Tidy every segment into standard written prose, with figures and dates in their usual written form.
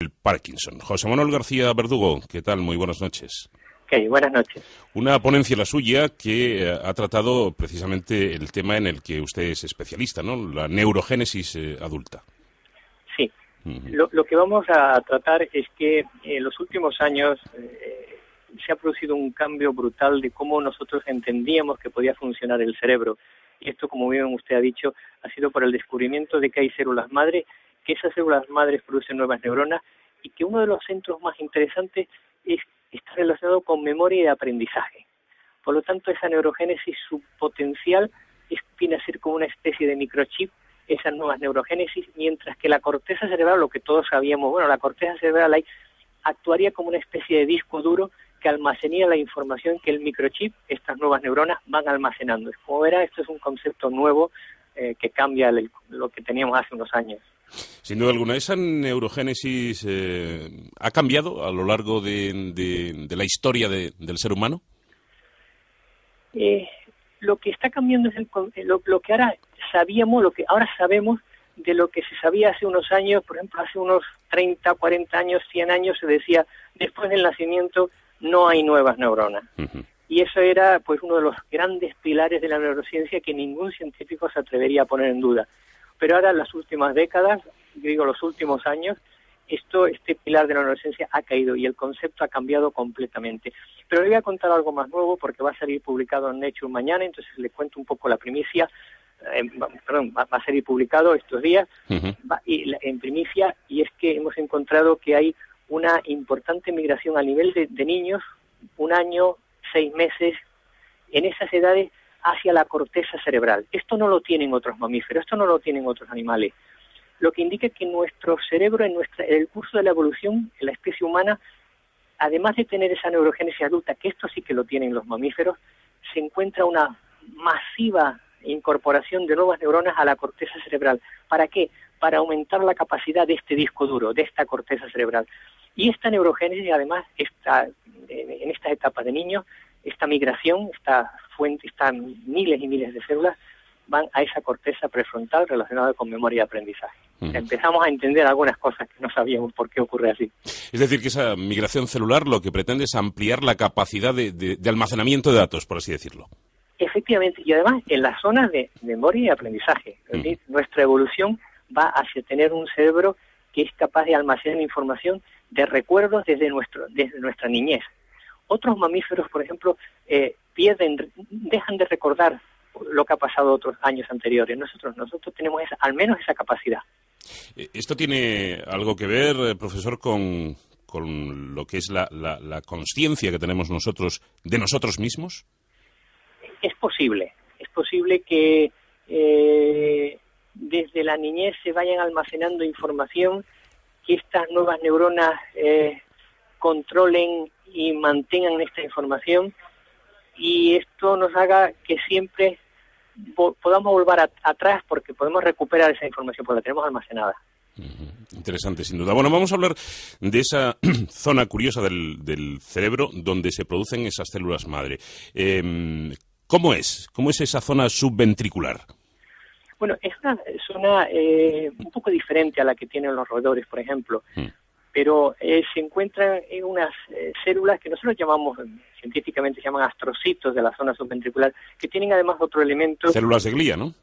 El Parkinson. José Manuel García Verdugo, ¿qué tal? Muy buenas noches. Buenas noches. Una ponencia la suya que ha tratado precisamente el tema en el que usted es especialista, ¿no? La neurogénesis adulta. Sí. Lo que vamos a tratar es que en los últimos años se ha producido un cambio brutal de cómo nosotros entendíamos que podía funcionar el cerebro. Y esto, como bien usted ha dicho, ha sido por el descubrimiento de que hay células madre, que esas células madres producen nuevas neuronas y que uno de los centros más interesantes está relacionado con memoria y aprendizaje. Por lo tanto, esa neurogénesis, su potencial viene a ser como una especie de microchip, esas nuevas neurogénesis, mientras que la corteza cerebral, lo que todos sabíamos, la corteza cerebral ahí actuaría como una especie de disco duro que almacenaría la información que el microchip, estas nuevas neuronas, van almacenando. Como verá, esto es un concepto nuevo que cambia lo que teníamos hace unos años. Sin duda alguna, ¿esa neurogénesis ha cambiado a lo largo de la historia del ser humano? Lo que está cambiando es lo que ahora sabíamos, lo que ahora sabemos de lo que se sabía hace unos años. Por ejemplo, hace unos 30, 40 años, 100 años se decía, después del nacimiento no hay nuevas neuronas. Uh-huh. Y eso era pues uno de los grandes pilares de la neurociencia que ningún científico se atrevería a poner en duda. Pero ahora, en las últimas décadas, digo los últimos años, este pilar de la neurociencia ha caído y el concepto ha cambiado completamente. Pero le voy a contar algo más nuevo porque va a salir publicado en Nature mañana, entonces le cuento un poco la primicia. Va a salir publicado estos días, uh-huh. En primicia, y es que hemos encontrado que hay una importante migración a nivel de niños, 1 año, 6 meses, en esas edades, hacia la corteza cerebral. Esto no lo tienen otros mamíferos, esto no lo tienen otros animales. Lo que indica que nuestro cerebro, en el curso de la evolución, en la especie humana, además de tener esa neurogénesis adulta, que esto sí que lo tienen los mamíferos, se encuentra una masiva incorporación de nuevas neuronas a la corteza cerebral. ¿Para qué? Para aumentar la capacidad de este disco duro, de esta corteza cerebral. Y esta neurogénesis, además, en esta etapa de niños, esta migración, esta fuente, están miles y miles de células, van a esa corteza prefrontal relacionada con memoria y aprendizaje. Uh-huh. Empezamos a entender algunas cosas que no sabíamos por qué ocurre así. Es decir, que esa migración celular lo que pretende es ampliar la capacidad de almacenamiento de datos, por así decirlo. Efectivamente, y además en las zonas de memoria y aprendizaje. Uh-huh. Nuestra evolución va hacia tener un cerebro que es capaz de almacenar información de recuerdos desde nuestra niñez. Otros mamíferos, por ejemplo, dejan de recordar lo que ha pasado otros años anteriores. Nosotros tenemos al menos esa capacidad. ¿Esto tiene algo que ver, profesor, con lo que es la consciencia que tenemos nosotros de nosotros mismos? Es posible que desde la niñez se vayan almacenando información, que estas nuevas neuronas controlen y mantengan esta información, y esto nos haga que siempre podamos volver atrás porque podemos recuperar esa información, porque la tenemos almacenada. Interesante, sin duda. Bueno, vamos a hablar de esa zona curiosa del cerebro donde se producen esas células madre. ¿Cómo es? ¿Cómo es esa zona subventricular? Bueno, es una zona un poco diferente a la que tienen los roedores, por ejemplo, pero se encuentran en unas células que nosotros llamamos, científicamente se llaman astrocitos de la zona subventricular, que tienen además otro elemento... Células de glía, ¿no?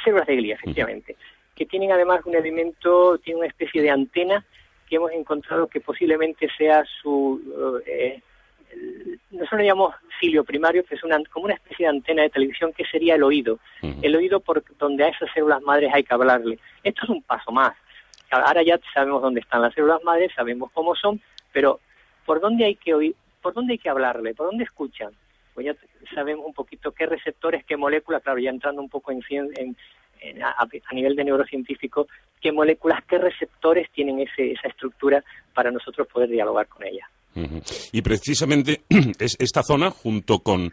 Células de glía, efectivamente, que tienen además un elemento, tiene una especie de antena que hemos encontrado que posiblemente sea nosotros le llamamos cilio primario, que es como una especie de antena de televisión, que sería el oído. Uh-huh. El oído por donde a esas células madres hay que hablarle. Esto es un paso más. Ahora ya sabemos dónde están las células madres, sabemos cómo son, pero ¿por dónde hay que oír? ¿Por dónde hay que hablarle? ¿Por dónde escuchan? Pues ya sabemos un poquito qué receptores, qué moléculas, claro, ya entrando un poco a nivel de neurocientífico, qué moléculas, qué receptores tienen esa estructura para nosotros poder dialogar con ella. Uh-huh. Y precisamente es esta zona, junto con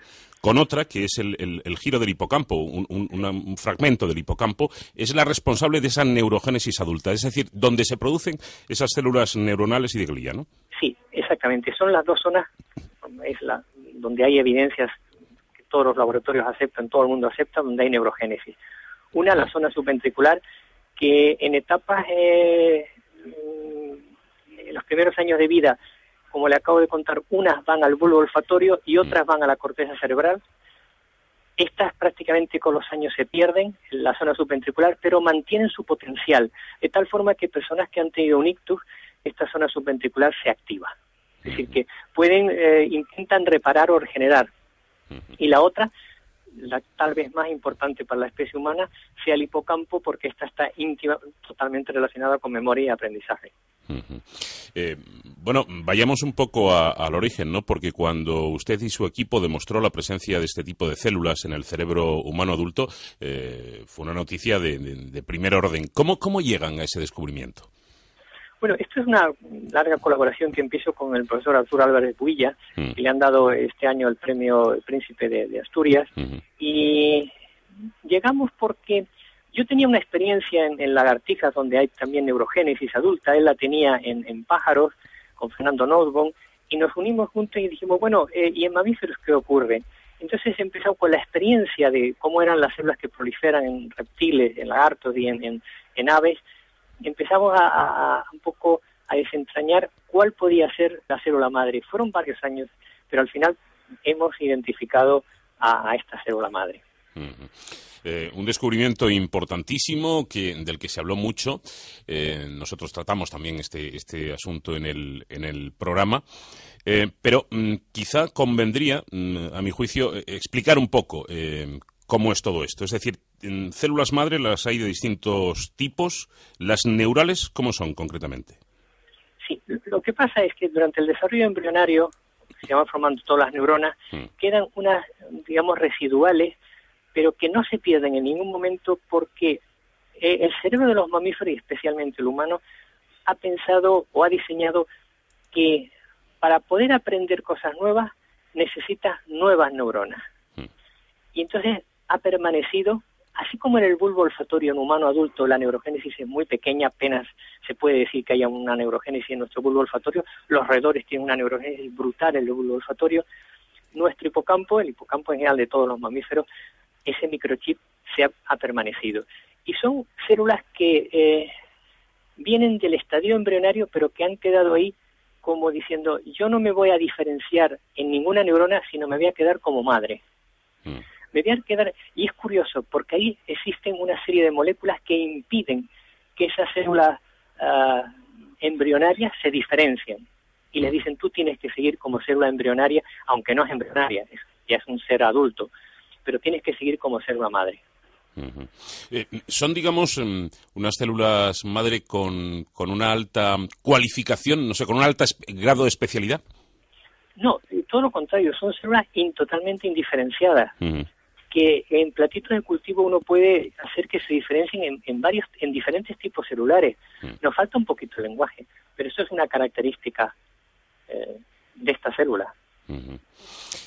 otra, que es el giro del hipocampo, un fragmento del hipocampo, es la responsable de esa neurogénesis adulta, es decir, donde se producen esas células neuronales y de glía, ¿no? Sí, exactamente. Son las dos zonas, donde hay evidencias que todos los laboratorios aceptan, todo el mundo acepta, donde hay neurogénesis. Una, la zona subventricular, que en etapas, en los primeros años de vida, como le acabo de contar, unas van al bulbo olfatorio y otras van a la corteza cerebral. Estas prácticamente con los años se pierden en la zona subventricular, pero mantienen su potencial, de tal forma que personas que han tenido un ictus, esta zona subventricular se activa. Es decir, que intentan reparar o regenerar. Y la otra, la tal vez más importante para la especie humana, sea el hipocampo, porque esta está totalmente relacionada con memoria y aprendizaje. Bueno, vayamos un poco al origen, ¿no? Porque cuando usted y su equipo demostró la presencia de este tipo de células en el cerebro humano adulto, fue una noticia de primer orden. ¿Cómo llegan a ese descubrimiento? Bueno, esto es una larga colaboración que empiezo con el profesor Arturo Álvarez Builla, que le han dado este año el premio Príncipe de Asturias, y llegamos porque yo tenía una experiencia en lagartijas donde hay también neurogénesis adulta, él la tenía en pájaros con Fernando Nussbaum, y nos unimos juntos y dijimos, bueno, ¿y en mamíferos qué ocurre? Entonces empezamos con la experiencia de cómo eran las células que proliferan en reptiles, en lagartos y en aves. Empezamos a un poco a desentrañar cuál podía ser la célula madre. Fueron varios años, pero al final hemos identificado a esta célula madre. Un descubrimiento importantísimo del que se habló mucho. Nosotros tratamos también este asunto en el programa. Pero quizá convendría, a mi juicio, explicar un poco cómo es todo esto. Es decir, en células madre las hay de distintos tipos. ¿Las neurales cómo son concretamente? Sí, lo que pasa es que durante el desarrollo embrionario, se van formando todas las neuronas, quedan unas, digamos, residuales, pero que no se pierden en ningún momento porque el cerebro de los mamíferos, y especialmente el humano, ha pensado o ha diseñado que para poder aprender cosas nuevas necesitas nuevas neuronas. Y entonces ha permanecido, así como en el bulbo olfatorio en humano adulto la neurogénesis es muy pequeña, apenas se puede decir que haya una neurogénesis en nuestro bulbo olfatorio, los roedores tienen una neurogénesis brutal en el bulbo olfatorio, nuestro hipocampo, el hipocampo en general de todos los mamíferos, ese microchip ha permanecido. Y son células que vienen del estadio embrionario, pero que han quedado ahí como diciendo, yo no me voy a diferenciar en ninguna neurona, sino me voy a quedar como madre. Me voy a quedar, y es curioso, porque ahí existen una serie de moléculas que impiden que esas células embrionarias se diferencien. Y les dicen, tú tienes que seguir como célula embrionaria, aunque no es embrionaria, ya es un ser adulto, pero tienes que seguir como célula madre. ¿Son, digamos, unas células madre con una alta cualificación, no sé, con un alto grado de especialidad? No, todo lo contrario, son células totalmente indiferenciadas, que en platitos de cultivo uno puede hacer que se diferencien en diferentes tipos celulares. Nos falta un poquito de lenguaje, pero eso es una característica de esta célula.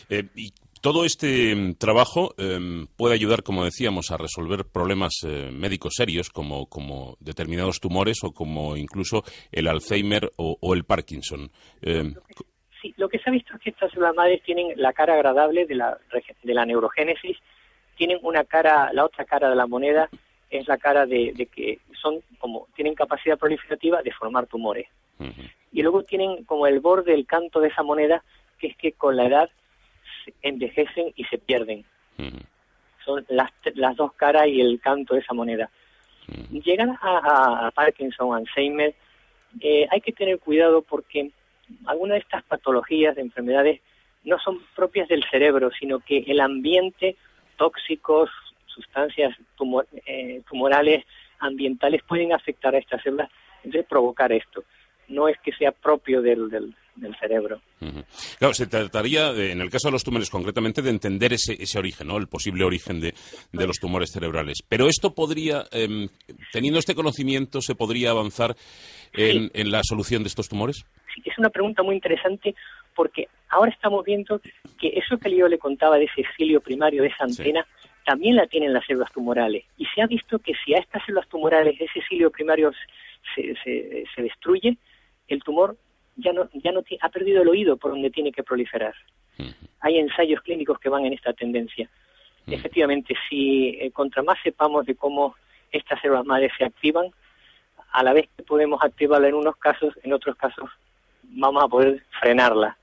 Y todo este trabajo puede ayudar, como decíamos, a resolver problemas médicos serios como determinados tumores o como incluso el Alzheimer o el Parkinson. Sí, lo que se ha visto es que estas células madres tienen la cara agradable de la neurogénesis, tienen una cara, la otra cara de la moneda es la cara de que tienen capacidad proliferativa de formar tumores. Y luego tienen como el borde del canto de esa moneda, que es que con la edad envejecen y se pierden. Son las dos caras y el canto de esa moneda. Llegan a Parkinson, Alzheimer, hay que tener cuidado porque algunas de estas patologías de enfermedades no son propias del cerebro, sino que el ambiente, tóxicos, sustancias tumorales, ambientales, pueden afectar a estas células, entonces provocar esto. No es que sea propio del cerebro. Claro, se trataría, en el caso de los tumores concretamente, de entender ese origen, ¿no? El posible origen de los tumores cerebrales. Pero esto podría, teniendo este conocimiento, ¿se podría avanzar en la solución de estos tumores? Sí, es una pregunta muy interesante porque ahora estamos viendo que eso que yo le contaba de ese cilio primario, de esa antena, también la tienen las células tumorales. Y se ha visto que si a estas células tumorales ese cilio primario se destruye, el tumor ya no ha perdido el oído por donde tiene que proliferar. Hay ensayos clínicos que van en esta tendencia. Efectivamente, si contra más sepamos de cómo estas células madres se activan, a la vez que podemos activarla en unos casos, en otros casos vamos a poder frenarla.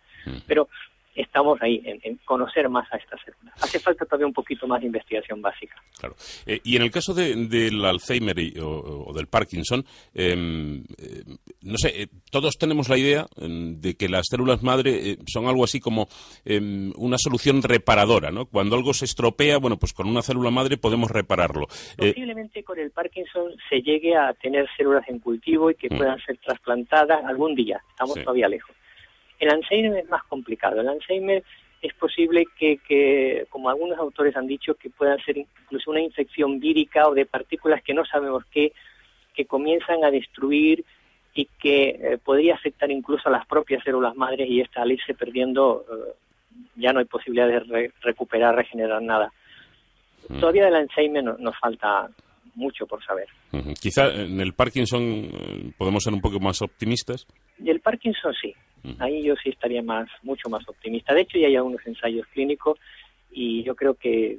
Pero estamos ahí, en conocer más a estas células. Hace falta todavía un poquito más de investigación básica. Claro. Y en el caso del Alzheimer o del Parkinson, no sé, todos tenemos la idea de que las células madre son algo así como una solución reparadora, ¿no? Cuando algo se estropea, bueno, pues con una célula madre podemos repararlo. Posiblemente con el Parkinson se llegue a tener células en cultivo y que puedan ser trasplantadas algún día. Estamos todavía lejos. El Alzheimer es más complicado. El Alzheimer es posible que, como algunos autores han dicho, que puedan ser incluso una infección vírica o de partículas que no sabemos qué, que comienzan a destruir y que podría afectar incluso a las propias células madres y al irse perdiendo ya no hay posibilidad de recuperar, regenerar nada. Todavía del Alzheimer nos falta mucho por saber. Quizá en el Parkinson podemos ser un poco más optimistas. Y el Parkinson sí. Ahí yo sí estaría mucho más optimista. De hecho, ya hay algunos ensayos clínicos y yo creo que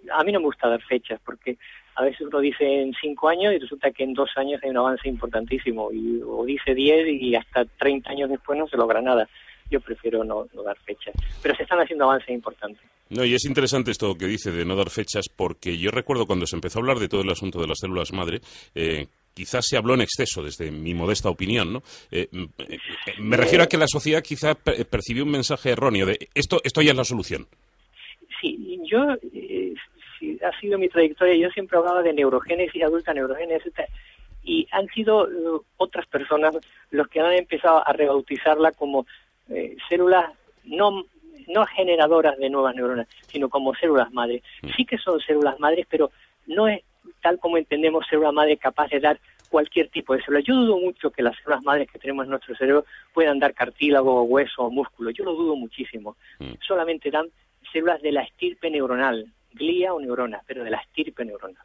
a mí no me gusta dar fechas porque a veces uno dice en 5 años y resulta que en 2 años hay un avance importantísimo o dice 10 y hasta 30 años después no se logra nada. Yo prefiero no dar fechas. Pero se están haciendo avances importantes. No, y es interesante esto que dice de no dar fechas porque yo recuerdo cuando se empezó a hablar de todo el asunto de las células madre, quizás se habló en exceso, desde mi modesta opinión, ¿no? Me refiero a que la sociedad quizá percibió un mensaje erróneo de esto ya es la solución. Sí, ha sido mi trayectoria, yo siempre hablaba de neurogénesis adulta, neurogénesis, y han sido otras personas los que han empezado a rebautizarla como células no generadoras de nuevas neuronas, sino como células madres. Sí que son células madres, pero no es tal como entendemos célula madre capaz de dar cualquier tipo de célula. Yo dudo mucho que las células madres que tenemos en nuestro cerebro puedan dar cartílago, hueso o músculo. Yo lo dudo muchísimo. Solamente dan células de la estirpe neuronal, glía o neuronas, pero de la estirpe neuronal.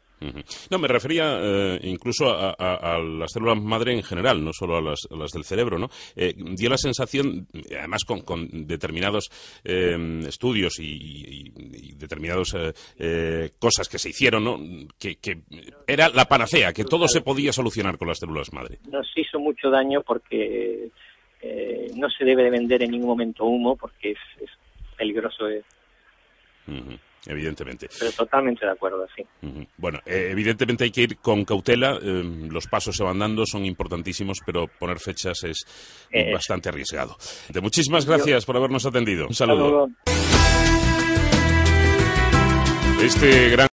No, me refería incluso a las células madre en general, no solo a las del cerebro, ¿no? Dio la sensación, además con determinados estudios y determinadas cosas que se hicieron, ¿no? Que era la panacea, que todo se podía solucionar con las células madre. Nos hizo mucho daño porque no se debe de vender en ningún momento humo porque es peligroso. Evidentemente. Pero totalmente de acuerdo, sí. Bueno, evidentemente hay que ir con cautela, los pasos se van dando, son importantísimos, pero poner fechas es bastante arriesgado. Muchísimas gracias por habernos atendido. Un saludo. Este gran